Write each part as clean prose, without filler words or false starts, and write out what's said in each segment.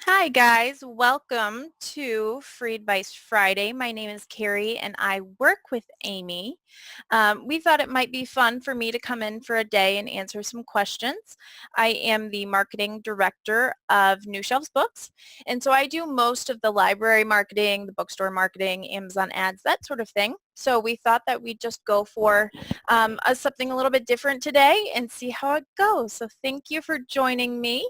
Hi guys, welcome to Free Advice Friday. My name is Keri and I work with Amy. We thought it might be fun for me to come in for a day and answer some questions. I am the marketing director of New Shelves Books, and so I do most of the library marketing, the bookstore marketing, Amazon ads, that sort of thing. So we thought that we'd just go for something a little bit different today and see how it goes. So thank you for joining me.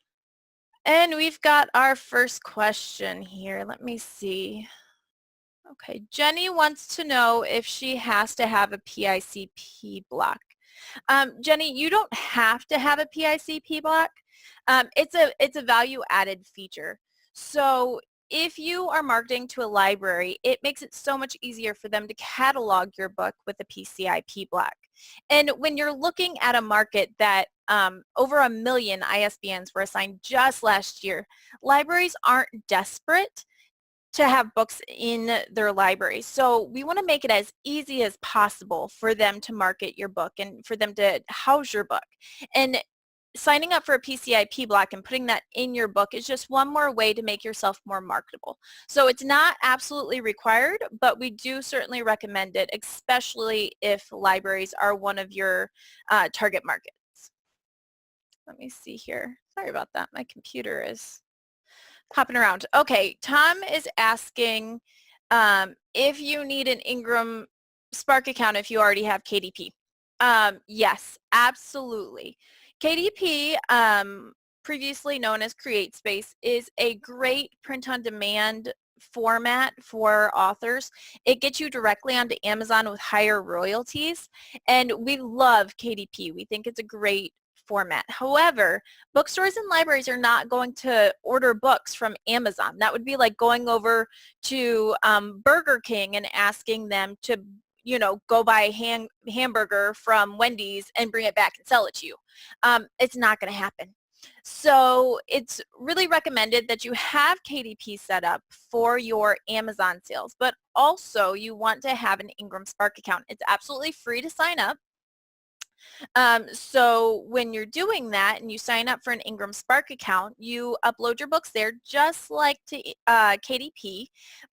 And we've got our first question here. Let me see. Okay, Jenny wants to know if she has to have a PICP block. Jenny, you don't have to have a PICP block. It's a value-added feature. So if you are marketing to a library, it makes it so much easier for them to catalog your book with a PCIP block. And when you're looking at a market that over 1 million ISBNs were assigned just last year, libraries aren't desperate to have books in their library. So we want to make it as easy as possible for them to market your book and for them to house your book. And signing up for a PCIP block and putting that in your book is just one more way to make yourself more marketable. So it's not absolutely required, but we do certainly recommend it, especially if libraries are one of your target markets. Let me see here. Sorry about that. My computer is hopping around. Okay, Tom is asking if you need an Ingram Spark account if you already have KDP. Yes, absolutely. KDP, previously known as CreateSpace, is a great print-on-demand format for authors. It gets you directly onto Amazon with higher royalties, and we love KDP. We think it's a great format. However, bookstores and libraries are not going to order books from Amazon. That would be like going over to Burger King and asking them to go buy a hamburger from Wendy's and bring it back and sell it to you. It's not going to happen. So it's really recommended that you have KDP set up for your Amazon sales, but also you want to have an Ingram Spark account. It's absolutely free to sign up. So when you're doing that and you sign up for an Ingram Spark account, you upload your books there just like to KDP,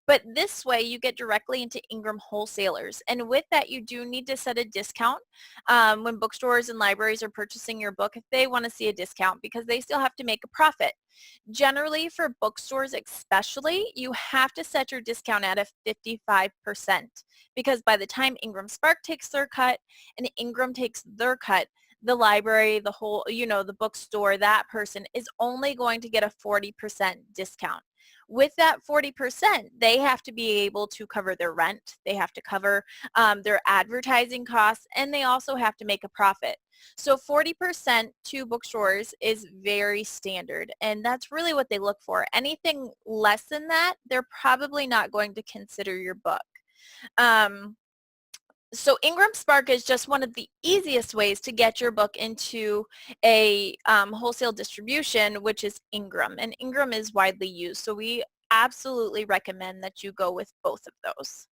but this way you get directly into Ingram wholesalers. And with that, you do need to set a discount when bookstores and libraries are purchasing your book if they want to see a discount because they still have to make a profit. Generally, for bookstores especially, you have to set your discount at a 55% because by the time Ingram Spark takes their cut and Ingram takes their cut, the library, the whole, the bookstore, that person is only going to get a 40% discount. With that 40%, they have to be able to cover their rent, they have to cover their advertising costs, and they also have to make a profit. So 40% to bookstores is very standard, and that's really what they look for. Anything less than that, they're probably not going to consider your book. So Ingram Spark is just one of the easiest ways to get your book into a wholesale distribution, which is Ingram. And Ingram is widely used. So we absolutely recommend that you go with both of those.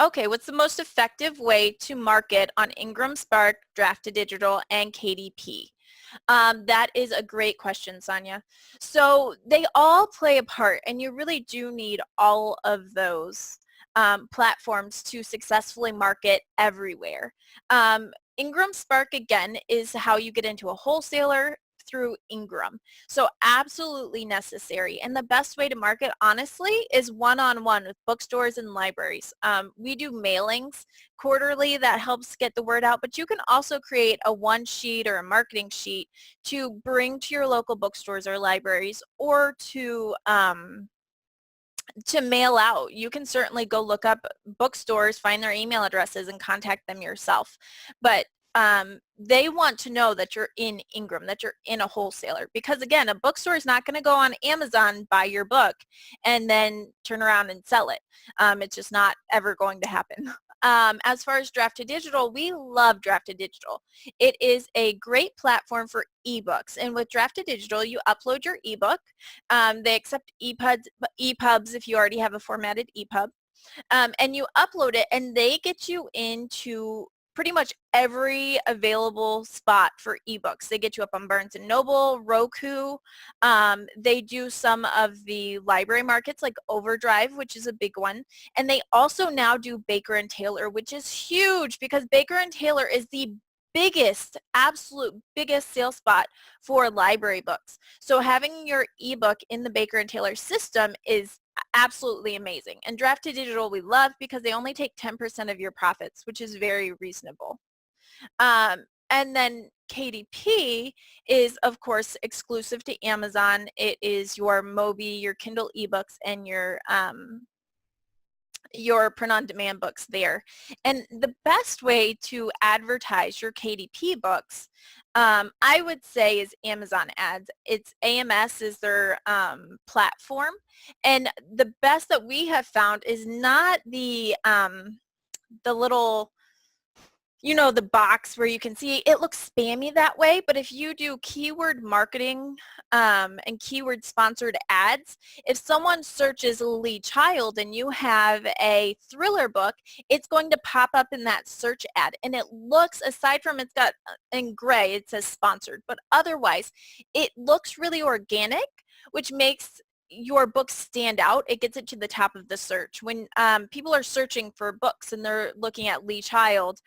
Okay, what's the most effective way to market on Ingram Spark, Draft2Digital, and KDP? That is a great question, Sonia. So they all play a part, and you really do need all of those platforms to successfully market everywhere. Ingram Spark, again, is how you get into a wholesaler through Ingram. So absolutely necessary. And the best way to market, honestly, is one-on-one with bookstores and libraries. We do mailings quarterly that helps get the word out, but you can also create a one sheet or a marketing sheet to bring to your local bookstores or libraries or to mail out. You can certainly go look up bookstores, find their email addresses, and contact them yourself. But they want to know that you're in Ingram, that you're in a wholesaler. Because again, a bookstore is not going to go on Amazon, buy your book, and then turn around and sell it. It's just not ever going to happen. As far as Draft2Digital, we love Draft2Digital. It is a great platform for ebooks. And with Draft2Digital, you upload your ebook. They accept EPUBs if you already have a formatted EPUB. And you upload it, and they get you into pretty much every available spot for ebooks. They get you up on Barnes & Noble, Roku. They do some of the library markets like Overdrive, which is a big one. And they also now do Baker and Taylor, which is huge because Baker and Taylor is the biggest, absolute biggest sales spot for library books. So having your ebook in the Baker and Taylor system is absolutely amazing. And Draft to Digital we love because they only take 10% of your profits, which is very reasonable. And then KDP is, of course, exclusive to Amazon. It is your Mobi, your Kindle ebooks, and your print-on-demand books there. And the best way to advertise your KDP books, I would say, is Amazon ads. It's AMS is their platform. And the best that we have found is not the little, you know, the box where you can see it looks spammy that way, but if you do keyword marketing and keyword sponsored ads, if someone searches Lee Child and you have a thriller book, it's going to pop up in that search ad, and it looks, aside from it's got in gray, it says sponsored, but otherwise it looks really organic, which makes your book stand out. It gets it to the top of the search. When people are searching for books and they're looking at Lee Child,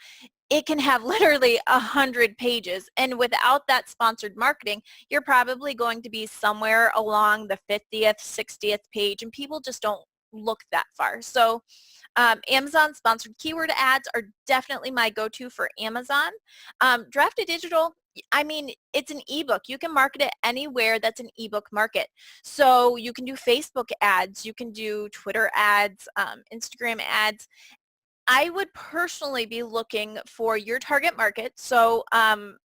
it can have literally 100 pages. And without that sponsored marketing, you're probably going to be somewhere along the 50th, 60th page, and people just don't look that far. So Amazon sponsored keyword ads are definitely my go-to for Amazon. Draft to Digital, I mean, it's an ebook. You can market it anywhere that's an ebook market. So you can do Facebook ads, you can do Twitter ads, Instagram ads. I would personally be looking for your target market. So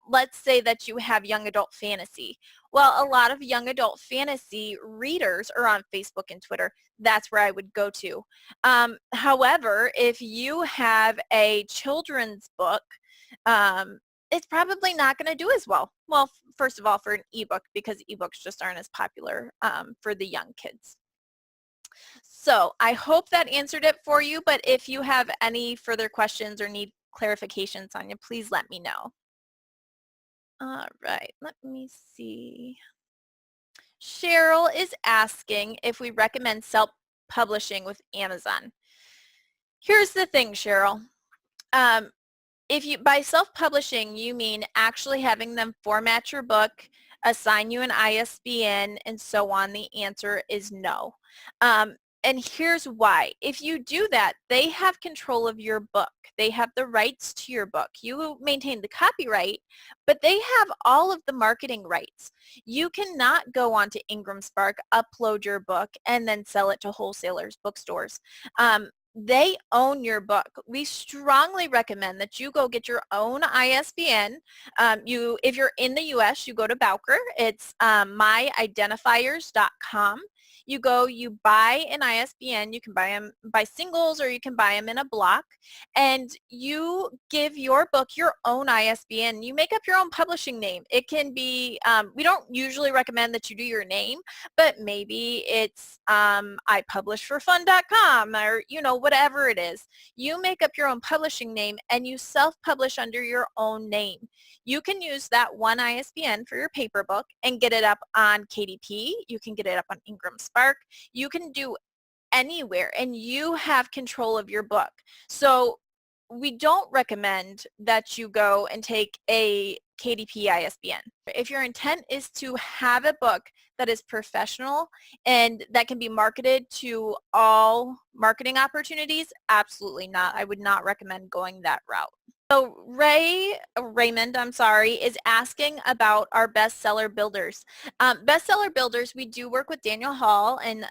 let's say that you have young adult fantasy. Well, a lot of young adult fantasy readers are on Facebook and Twitter. That's where I would go to. However, if you have a children's book, it's probably not going to do as well. Well, first of all, for an ebook, because ebooks just aren't as popular for the young kids. So I hope that answered it for you, but if you have any further questions or need clarifications on it, please let me know. All right, let me see. Cheryl is asking if we recommend self-publishing with Amazon. Here's the thing, Cheryl. If you, by self-publishing, you mean actually having them format your book, assign you an ISBN, and so on, the answer is no. And here's why. If you do that, they have control of your book. They have the rights to your book. You maintain the copyright, but they have all of the marketing rights. You cannot go onto Ingram Spark, upload your book, and then sell it to wholesalers, bookstores. They own your book. We strongly recommend that you go get your own ISBN. If you're in the U.S., you go to Bowker. It's myidentifiers.com. You go, you buy an ISBN. You can buy them by singles or you can buy them in a block. And you give your book your own ISBN. You make up your own publishing name. It can be, we don't usually recommend that you do your name, but maybe it's ipublishforfun.com or, you know, whatever it is. You make up your own publishing name and you self-publish under your own name. You can use that one ISBN for your paper book and get it up on KDP. You can get it up on Ingram Spark. You can do anywhere and you have control of your book. So we don't recommend that you go and take a KDP ISBN. If your intent is to have a book that is professional and that can be marketed to all marketing opportunities, absolutely not. I would not recommend going that route. So Raymond, is asking about our bestseller builders. Bestseller builders, we do work with Daniel Hall and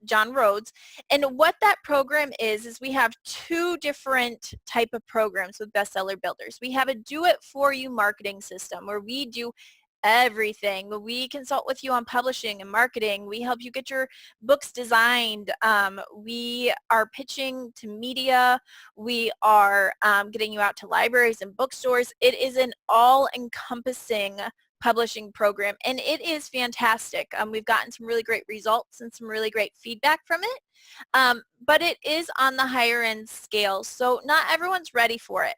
John Rhodes. And what that program is we have two different type of programs with bestseller builders. We have a do-it-for-you marketing system where we do everything. We consult with you on publishing and marketing. We help you get your books designed. We are pitching to media. We are getting you out to libraries and bookstores. It is an all-encompassing publishing program, and it is fantastic. We've gotten some really great results and some really great feedback from it, but it is on the higher end scale, so not everyone's ready for it.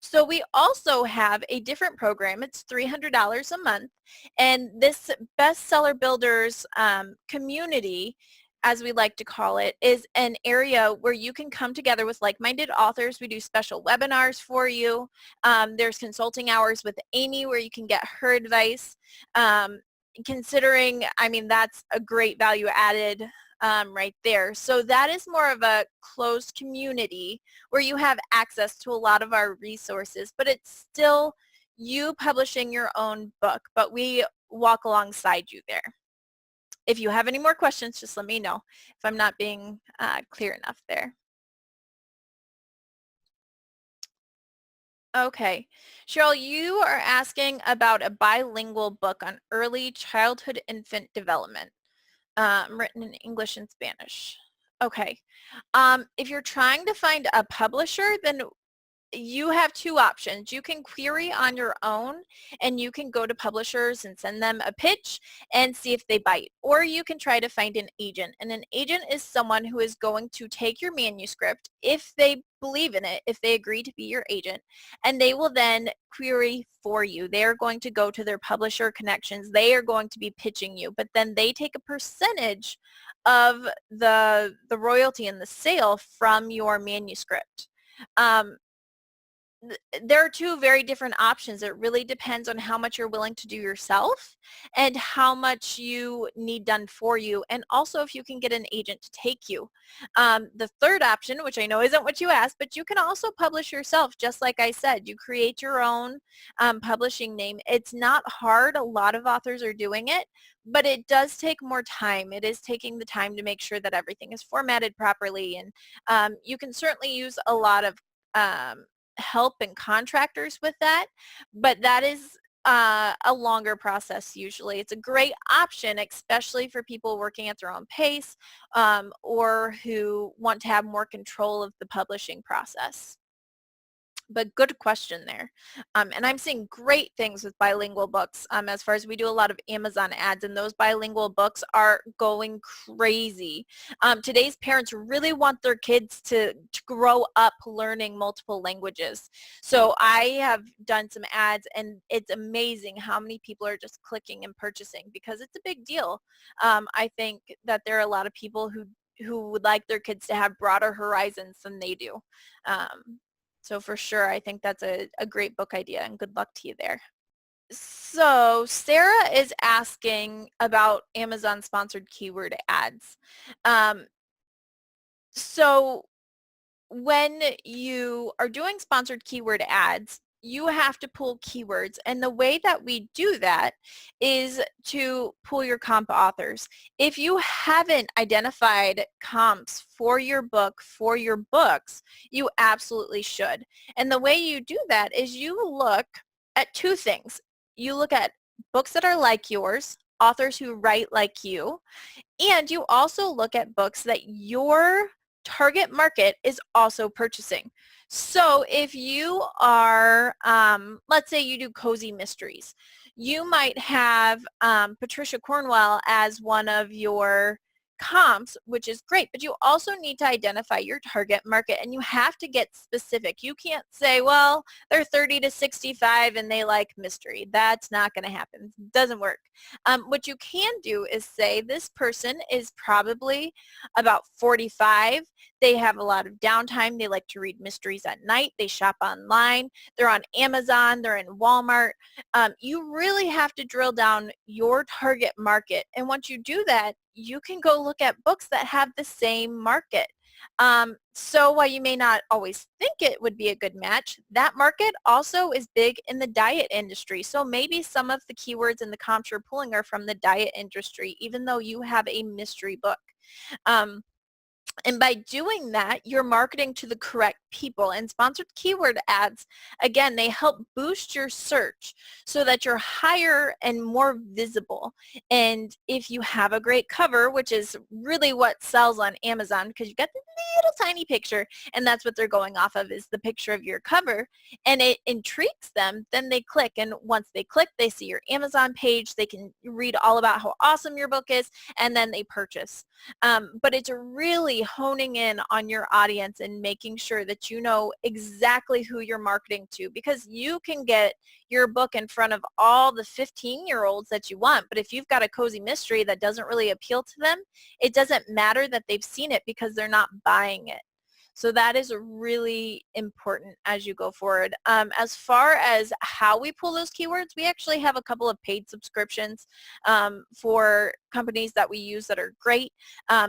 So we also have a different program. It's $300 a month. And this bestseller builders community, as we like to call it, is an area where you can come together with like-minded authors. We do special webinars for you. There's consulting hours with Amy where you can get her advice. Considering, I mean, that's a great value added right there. So that is more of a closed community where you have access to a lot of our resources, but it's still you publishing your own book, but we walk alongside you there. If you have any more questions, just let me know if I'm not being clear enough there. Okay. Cheryl, you are asking about a bilingual book on early childhood infant development, written in English and Spanish. Okay. If you're trying to find a publisher, then you have two options. You can query on your own and you can go to publishers and send them a pitch and see if they bite. Or you can try to find an agent. And an agent is someone who is going to take your manuscript if they believe in it, if they agree to be your agent, and they will then query for you. They are going to go to their publisher connections. They are going to be pitching you, but then they take a percentage of the royalty and the sale from your manuscript. There are two very different options. It really depends on how much you're willing to do yourself and how much you need done for you, and also if you can get an agent to take you. The third option, which I know isn't what you asked, but you can also publish yourself. Just like I said, you create your own publishing name. It's not hard. A lot of authors are doing it, but it does take more time. It is taking the time to make sure that everything is formatted properly, and you can certainly use a lot of help and contractors with that, but that is a longer process usually. It's a great option, especially for people working at their own pace, or who want to have more control of the publishing process. But good question there. And I'm seeing great things with bilingual books, as far as we do a lot of Amazon ads, and those bilingual books are going crazy. Today's parents really want their kids to grow up learning multiple languages. So I have done some ads, and it's amazing how many people are just clicking and purchasing because it's a big deal. I think that there are a lot of people who would like their kids to have broader horizons than they do. So for sure, I think that's a great book idea, and good luck to you there. So Sarah is asking about Amazon sponsored keyword ads. So when you are doing sponsored keyword ads, you have to pull keywords, and the way that we do that is to pull your comp authors. If you haven't identified comps for your book, for your books, you absolutely should. And the way you do that is you look at two things. You look at books that are like yours, authors who write like you, and you also look at books that your target market is also purchasing. So if you are, let's say you do cozy mysteries, you might have Patricia Cornwell as one of your comps, which is great, but you also need to identify your target market, and you have to get specific. You can't say, well, they're 30 to 65 and they like mystery. That's not going to happen. It doesn't work. What you can do is say this person is probably about 45. They have a lot of downtime. They like to read mysteries at night. They shop online. They're on Amazon. They're in Walmart. You really have to drill down your target market. And once you do that, you can go look at books that have the same market. So while you may not always think it would be a good match, that market also is big in the diet industry. So maybe some of the keywords and the comps you're pulling are from the diet industry, even though you have a mystery book. And by doing that, you're marketing to the correct people. And sponsored keyword ads, again, they help boost your search so that you're higher and more visible. And if you have a great cover, which is really what sells on Amazon, because you get the little tiny picture, and that's what they're going off of, is the picture of your cover, and it intrigues them. Then they click, and once they click, they see your Amazon page. They can read all about how awesome your book is, and then they purchase. But it's really honing in on your audience and making sure that you know exactly who you're marketing to, because you can get your book in front of all the 15-year-olds that you want, but if you've got a cozy mystery that doesn't really appeal to them, it doesn't matter that they've seen it because they're not buying it. So that is really important as you go forward. As far as how we pull those keywords, we actually have a couple of paid subscriptions for companies that we use that are great.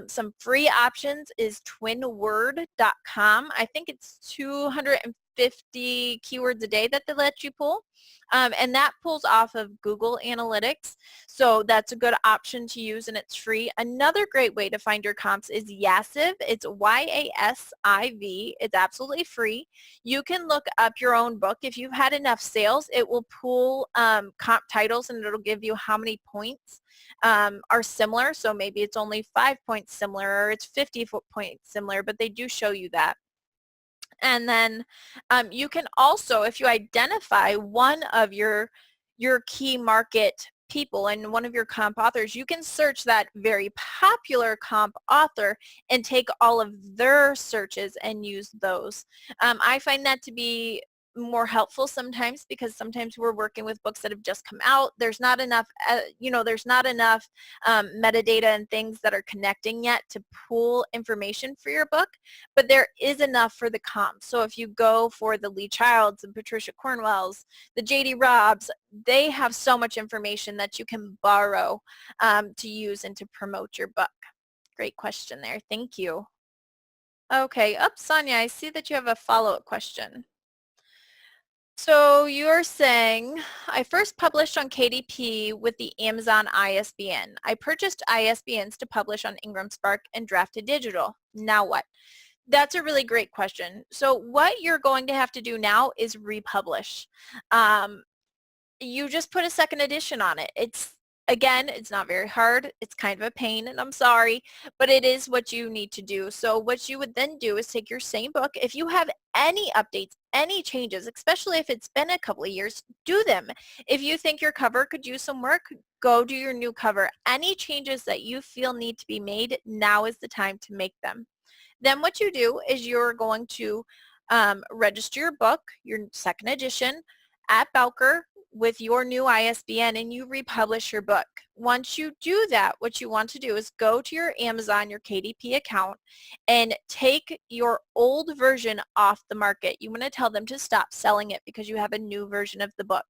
Some free options is twinword.com. I think it's 250 keywords a day that they let you pull. And that pulls off of Google Analytics. So that's a good option to use, and it's free. Another great way to find your comps is Yasiv. It's YASIV. It's absolutely free. You can look up your own book. If you've had enough sales, it will pull comp titles, and it'll give you how many points are similar. So maybe it's only 5 points similar, or it's 50 points similar, but they do show you that. And then you can also, if you identify one of your key market people and one of your comp authors, you can search that very popular comp author and take all of their searches and use those. I find that to be more helpful sometimes, because sometimes we're working with books that have just come out. There's not enough, there's not enough metadata and things that are connecting yet to pull information for your book, but there is enough for the comps. So if you go for the Lee Childs and Patricia Cornwell's, the J.D. Robbs, they have so much information that you can borrow to use and to promote your book. Great question there. Thank you. Okay, Sonia, I see that you have a follow-up question. So you're saying, I first published on KDP with the Amazon ISBN. I purchased ISBNs to publish on Ingram Spark and Drafted Digital. Now what? That's a really great question. So what you're going to have to do now is republish. You just put a second edition on it. Again, it's not very hard. It's kind of a pain, and I'm sorry, but it is what you need to do. So what you would then do is take your same book. If you have any updates, any changes, especially if it's been a couple of years, do them. If you think your cover could use some work, go do your new cover. Any changes that you feel need to be made, now is the time to make them. Then what you do is you're going to register your book, your second edition, at Bowker with your new ISBN, and you republish your book. Once you do that, what you want to do is go to your Amazon, your KDP account, and take your old version off the market. You want to tell them to stop selling it because you have a new version of the book.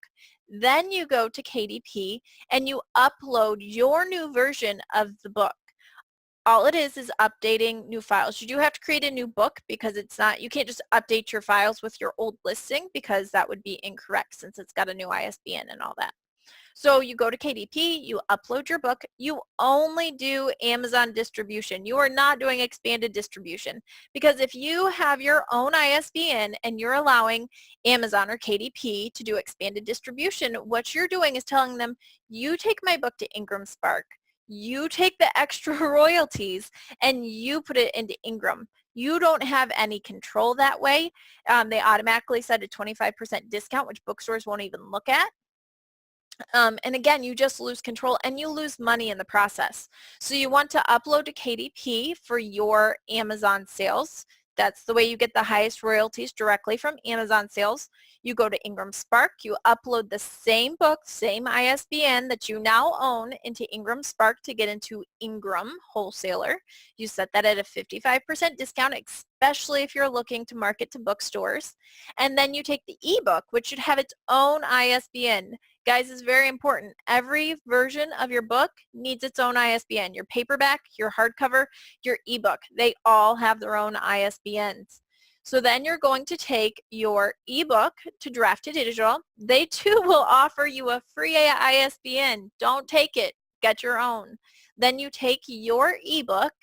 Then you go to KDP and you upload your new version of the book. All it is updating new files. You do have to create a new book, because you can't just update your files with your old listing, because that would be incorrect since it's got a new ISBN and all that. So you go to KDP, you upload your book, you only do Amazon distribution. You are not doing expanded distribution, because if you have your own ISBN and you're allowing Amazon or KDP to do expanded distribution, what you're doing is telling them, you take my book to Ingram Spark, you take the extra royalties and you put it into Ingram. You don't have any control that way. They automatically set a 25% discount, which bookstores won't even look at. And again, you just lose control and you lose money in the process. So you want to upload to KDP for your Amazon sales. That's the way you get the highest royalties, directly from Amazon sales. You go to Ingram Spark, you upload the same book, same ISBN that you now own into Ingram Spark to get into Ingram Wholesaler. You set that at a 55% discount, especially if you're looking to market to bookstores. And then you take the ebook, which should have its own ISBN. Guys, it's very important. Every version of your book needs its own ISBN. Your paperback, your hardcover, your ebook, they all have their own ISBNs. So then you're going to take your ebook to Drafted Digital. They too will offer you a free ISBN. Don't take it. Get your own. Then you take your ebook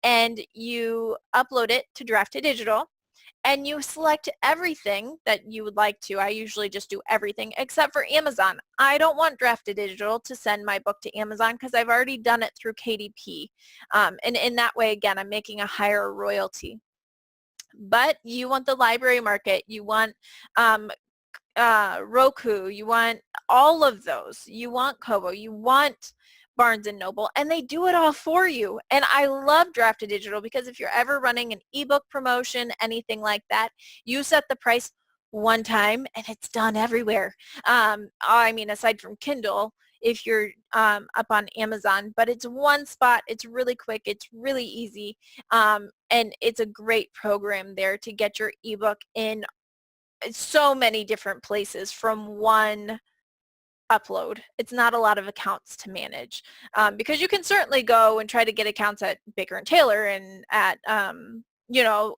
and you upload it to Drafted Digital. And you select everything that you would like to. I usually just do everything except for Amazon. I don't want Drafted Digital to send my book to Amazon because I've already done it through KDP. And in that way, again, I'm making a higher royalty. but you want the library market, you want Roku, you want all of those, you want Kobo, you want Barnes and Noble, and they do it all for you. And I love Drafted Digital because if you're ever running an ebook promotion, anything like that, you set the price one time and it's done everywhere. I mean, aside from Kindle, if you're up on Amazon, but it's one spot, it's really quick, it's really easy, and it's a great program there to get your ebook in so many different places from one upload. It's not a lot of accounts to manage, because you can certainly go and try to get accounts at Baker and Taylor and at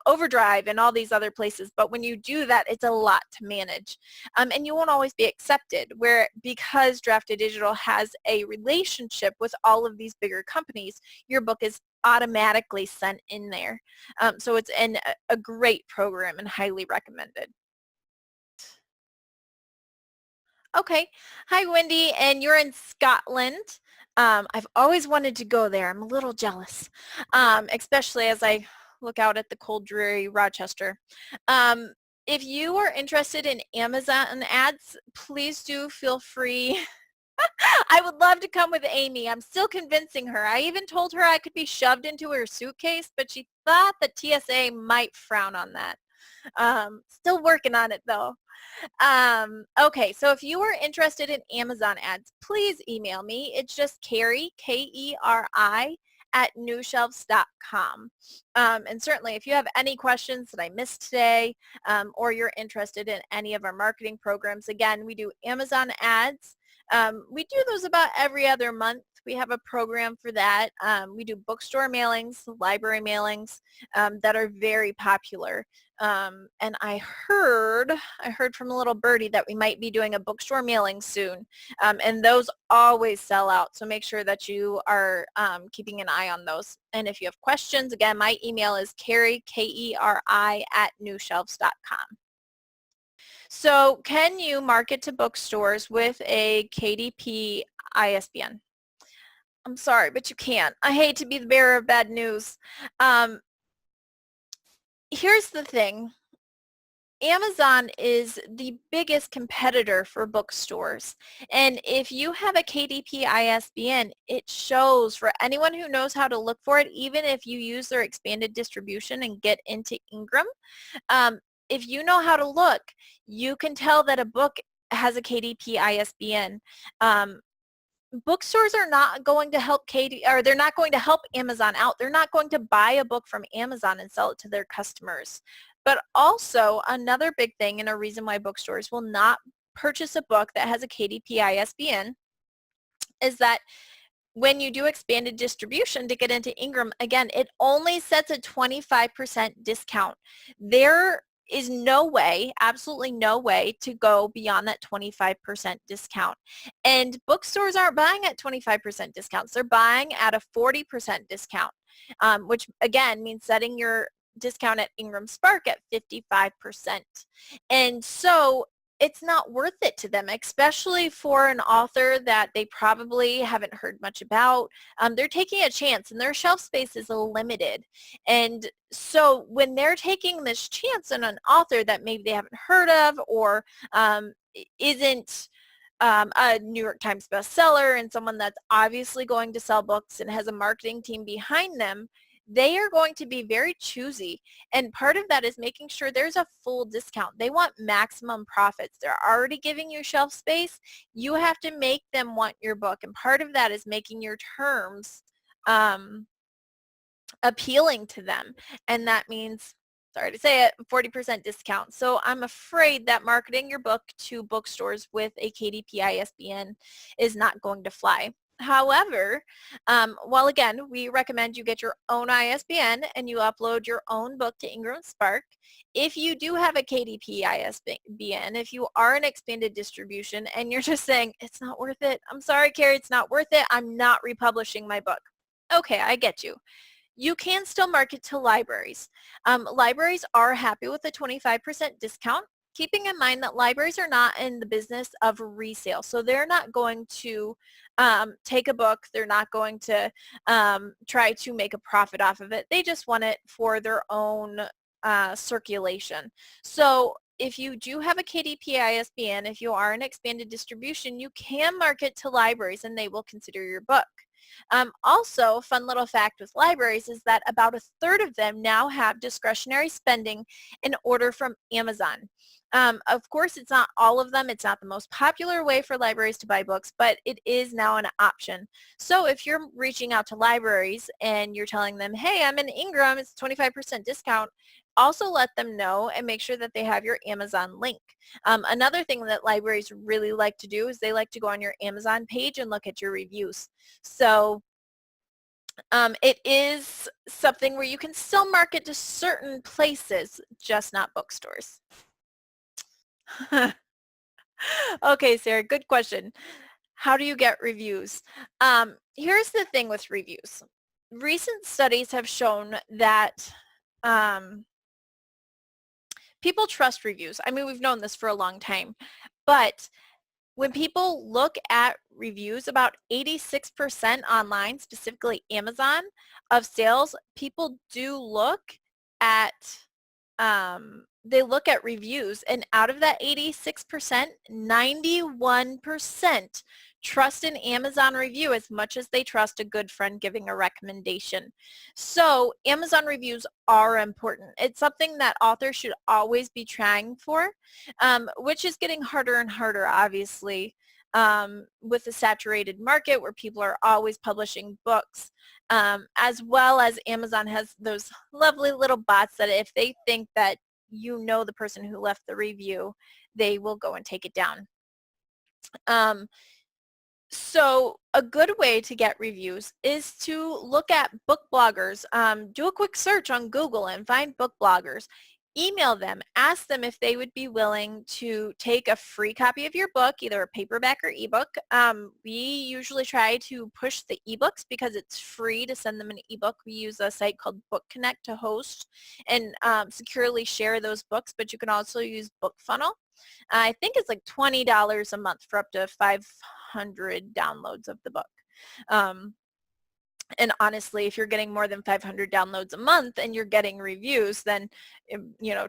Overdrive and all these other places, but when you do that, it's a lot to manage, and you won't always be accepted, where because Drafted Digital has a relationship with all of these bigger companies, your book is automatically sent in there. So it's a great program and highly recommended. Okay. Hi, Wendy, and you're in Scotland. I've always wanted to go there. I'm a little jealous, especially as I look out at the cold, dreary Rochester. If you are interested in Amazon ads, please do feel free. I would love to come with Amy. I'm still convincing her. I even told her I could be shoved into her suitcase, but she thought the TSA might frown on that. Still working on it, though. Okay, so if you are interested in Amazon ads, please email me. It's just Keri, Keri, at newshelves.com. And certainly if you have any questions that I missed today, or you're interested in any of our marketing programs, again, we do Amazon ads. We do those about every other month. We have a program for that. We do bookstore mailings, library mailings, that are very popular. And I heard from a little birdie that we might be doing a bookstore mailing soon. And those always sell out. So make sure that you are keeping an eye on those. And if you have questions, again, my email is Keri, Keri, at newshelves.com. So can you market to bookstores with a KDP ISBN? I'm sorry, but you can't. I hate to be the bearer of bad news. Here's the thing. Amazon is the biggest competitor for bookstores. And if you have a KDP ISBN, it shows for anyone who knows how to look for it, even if you use their expanded distribution and get into Ingram. If you know how to look, you can tell that a book has a KDP ISBN. Bookstores are not going to help they're not going to help Amazon out. They're not going to buy a book from Amazon and sell it to their customers. But also another big thing and a reason why bookstores will not purchase a book that has a KDP ISBN is that when you do expanded distribution to get into Ingram, again, it only sets a 25% discount. There is no way, absolutely no way to go beyond that 25% discount. And bookstores aren't buying at 25% discounts. They're buying at a 40% discount, which again means setting your discount at Ingram Spark at 55%. And so it's not worth it to them, especially for an author that they probably haven't heard much about. They're taking a chance and their shelf space is limited. And so when they're taking this chance on an author that maybe they haven't heard of or isn't a New York Times bestseller and someone that's obviously going to sell books and has a marketing team behind them, they are going to be very choosy. And part of that is making sure there's a full discount. They want maximum profits. They're already giving you shelf space. You have to make them want your book. And part of that is making your terms appealing to them. And that means, sorry to say it, 40% discount. So I'm afraid that marketing your book to bookstores with a KDP ISBN is not going to fly. However, while again, we recommend you get your own ISBN and you upload your own book to Ingram Spark, if you do have a KDP ISBN, if you are an expanded distribution and you're just saying, it's not worth it, I'm sorry, Keri, it's not worth it, I'm not republishing my book. Okay, I get you. You can still market to libraries. Libraries are happy with a 25% discount, keeping in mind that libraries are not in the business of resale. So they're not going to take a book. They're not going to try to make a profit off of it. They just want it for their own circulation. So if you do have a KDP ISBN, if you are an expanded distribution, you can market to libraries and they will consider your book. Also, fun little fact with libraries is that about a third of them now have discretionary spending in order from Amazon. Of course, it's not all of them. It's not the most popular way for libraries to buy books, but it is now an option. So if you're reaching out to libraries and you're telling them, hey, I'm in Ingram, it's 25% discount, also let them know and make sure that they have your Amazon link. Another thing that libraries really like to do is they like to go on your Amazon page and look at your reviews. So it is something where you can still market to certain places, just not bookstores. Okay, Sarah, good question. How do you get reviews? Here's the thing with reviews. Recent studies have shown that people trust reviews. I mean, we've known this for a long time, but when people look at reviews, about 86% online, specifically Amazon, of sales, people do look at they look at reviews, and out of that 86%, 91% trust an Amazon review as much as they trust a good friend giving a recommendation. So Amazon reviews are important. It's something that authors should always be trying for, which is getting harder and harder, obviously, with the saturated market where people are always publishing books. As well as Amazon has those lovely little bots that if they think that you know the person who left the review, they will go and take it down. So a good way to get reviews is to look at book bloggers. Do a quick search on Google and find book bloggers. Email them, ask them if they would be willing to take a free copy of your book, either a paperback or ebook. We usually try to push the ebooks because it's free to send them an ebook. We use a site called Book Connect to host and securely share those books, but you can also use BookFunnel. I think it's like $20 a month for up to 500 downloads of the book. And honestly, if you're getting more than 500 downloads a month and you're getting reviews, then,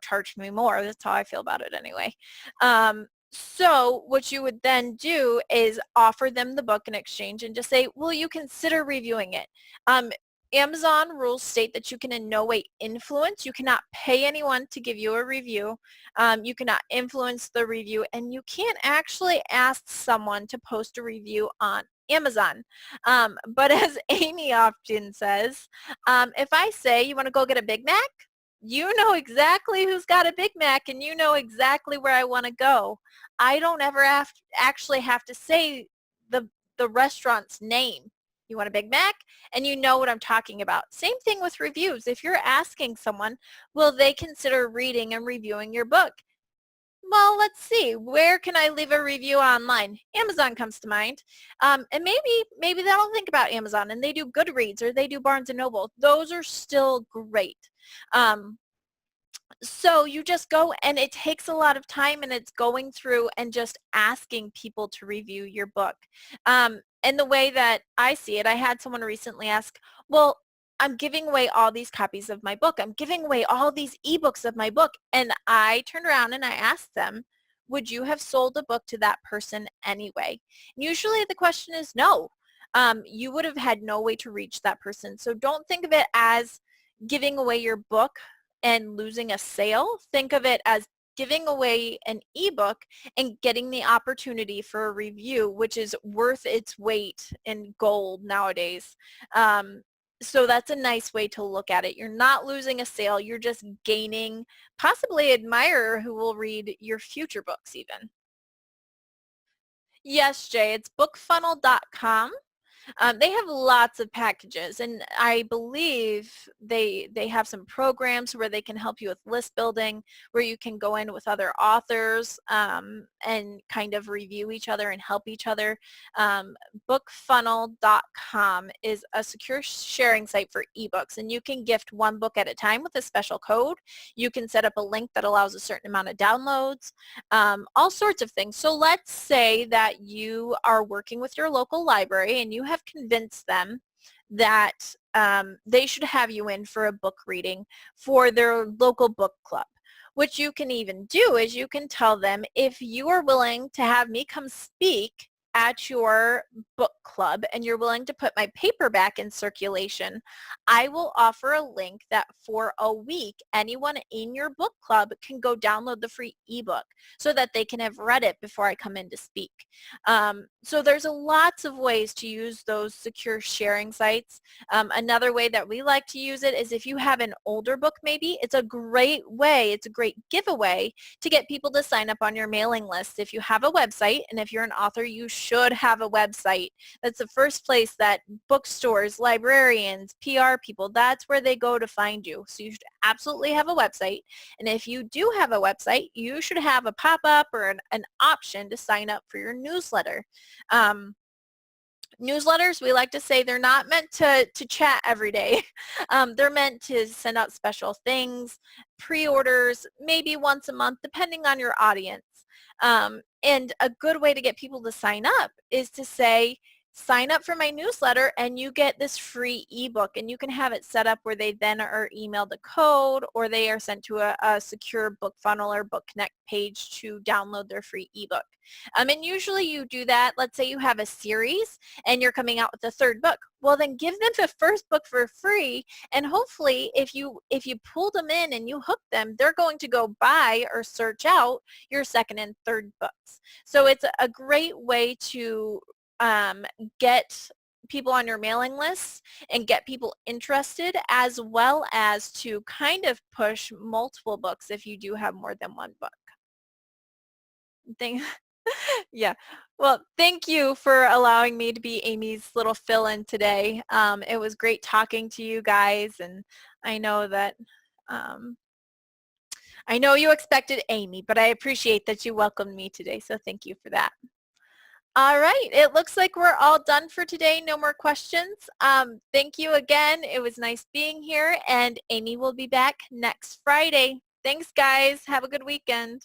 charge me more. That's how I feel about it anyway. So what you would then do is offer them the book in exchange and just say, will you consider reviewing it? Amazon rules state that you can in no way influence. You cannot pay anyone to give you a review. You cannot influence the review, and you can't actually ask someone to post a review on Amazon. But as Amy often says, if I say you want to go get a Big Mac, you know exactly who's got a Big Mac and you know exactly where I want to go. I don't ever actually have to say the restaurant's name. You want a Big Mac? And you know what I'm talking about. Same thing with reviews. If you're asking someone, will they consider reading and reviewing your book? Well, let's see. Where can I leave a review online? Amazon comes to mind. And maybe they'll think about Amazon and they do Goodreads or they do Barnes & Noble. Those are still great. So you just go, and it takes a lot of time, and it's going through and just asking people to review your book. And the way that I see it, I had someone recently ask, well, I'm giving away all these copies of my book. I'm giving away all these ebooks of my book. And I turned around and I asked them, would you have sold a book to that person anyway? And usually the question is no. You would have had no way to reach that person. So don't think of it as giving away your book and losing a sale. Think of it as giving away an ebook and getting the opportunity for a review, which is worth its weight in gold nowadays. So that's a nice way to look at it. You're not losing a sale. You're just gaining possibly an admirer who will read your future books even. Yes, Jay, it's bookfunnel.com. They have lots of packages, and I believe they have some programs where they can help you with list building, where you can go in with other authors and kind of review each other and help each other. Bookfunnel.com is a secure sharing site for ebooks, and you can gift one book at a time with a special code. You can set up a link that allows a certain amount of downloads, all sorts of things. So let's say that you are working with your local library and you have convinced them that they should have you in for a book reading for their local book club. What you can even do is you can tell them, if you are willing to have me come speak at your book club and you're willing to put my paperback in circulation, I will offer a link that for a week, anyone in your book club can go download the free ebook so that they can have read it before I come in to speak. So there's lots of ways to use those secure sharing sites. Another way that we like to use it is if you have an older book maybe, it's a great way, it's a great giveaway to get people to sign up on your mailing list. If you have a website, and if you're an author, you should have a website. That's the first place that bookstores, librarians, PR people, that's where they go to find you. So you should absolutely have a website. And if you do have a website, you should have a pop-up or an option to sign up for your newsletter. Newsletters, we like to say, they're not meant to chat every day. They're meant to send out special things, pre-orders, maybe once a month, depending on your audience. And a good way to get people to sign up is to say, sign up for my newsletter and you get this free ebook, and you can have it set up where they then are emailed a code or they are sent to a secure book funnel or book connect page to download their free ebook. And usually you do that, let's say you have a series and you're coming out with the third book. Well, then give them the first book for free, and hopefully if you pull them in and you hook them, they're going to go buy or search out your second and third books. So it's a great way to get people on your mailing list and get people interested, as well as to kind of push multiple books if you do have more than one book. Yeah. Well, thank you for allowing me to be Amy's little fill-in today. It was great talking to you guys, and I know that I know you expected Amy, but I appreciate that you welcomed me today, so thank you for that. All right, it looks like we're all done for today. No more questions. Thank you again. It was nice being here, and Amy will be back next Friday. Thanks, guys. Have a good weekend.